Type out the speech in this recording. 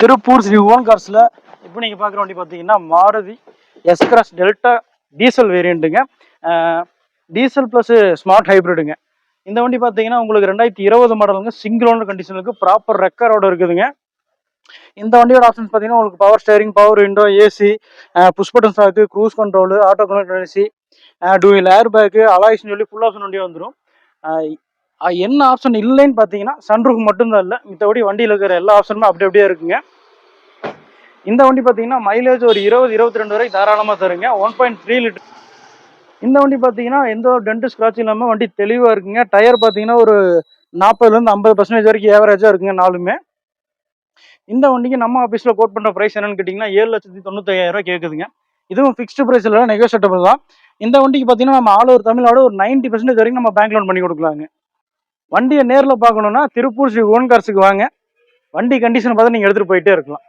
Tiruppur Sri own கார்ஸில் இப்போ நீங்கள் பார்க்குற வண்டி பார்த்தீங்கன்னா மாருதி எஸ்கிராஸ் டெல்டா டீசல் வேரியண்ட்டுங்க. டீசல் ப்ளஸ் ஸ்மார்ட் ஹைப்ரிடுங்க. இந்த வண்டி பார்த்தீங்கன்னா உங்களுக்கு 2020 மாடலுங்க. சிங்கிள் ஓனர் கண்டிஷனுக்கு ப்ராப்பர் ரெக்கார்டோட இருக்குதுங்க. இந்த வண்டியோட ஆப்ஷன்ஸ் பார்த்தீங்கன்னா உங்களுக்கு power steering, power window, AC, push button start, cruise control, auto connect AC, dual air bag, அலாய்ஸ்னு சொல்லி ஃபுல் ஆப்ஷன் வண்டியாக வந்துடும். என்ன ஆப்ஷன் இல்லைன்னு பார்த்தீங்கன்னா சன்ரூஃப் மட்டும்தான் இல்லை, மித்தபடி வண்டியில் இருக்கிற எல்லா ஆப்ஷனுமே அப்படியே இருக்குங்க. இந்த வண்டி பார்த்தீங்கன்னா மைலேஜ் ஒரு 20-22 வரை தாராளமாக தருங்க. 1.3 லிட்டர். இந்த வண்டி பார்த்தீங்கன்னா எந்த ஒரு டென்ட் ஸ்க்ராட்ச் இல்லாமல் வண்டி தெளிவாக இருக்குங்க. டயர் பார்த்தீங்கன்னா ஒரு 40% 50% வரைக்கும் ஏவரேஜாக இருக்குங்க நாலுமே. இந்த வண்டிக்கு நம்ம ஆஃபீஸில் கோட் பண்ணுற ப்ரைஸ் என்னன்னு கேட்டிங்கன்னா 7,95,000 கேட்குதுங்க. இதுவும் ஃபிக்ஸ்டு ப்ரைஸ் இல்லை, நெகோஷியேட்டபிள் தான். இந்த வண்டிக்கு பார்த்தீங்கன்னா நம்ம ஆல் ஓவர் தமிழ்நாடு ஒரு 90% வரைக்கும் நம்ம பேங்க் லோன் பண்ணி கொடுக்கலாங்க. வண்டியை நேரில் பார்க்கணுன்னா திருப்பூர் ஸ்ரீ ஓன் கார்ஸுக்கு வாங்க. வண்டி கண்டிஷன் பார்த்து நீங்கள் எடுத்துகிட்டு போயிட்டே இருக்கலாம்.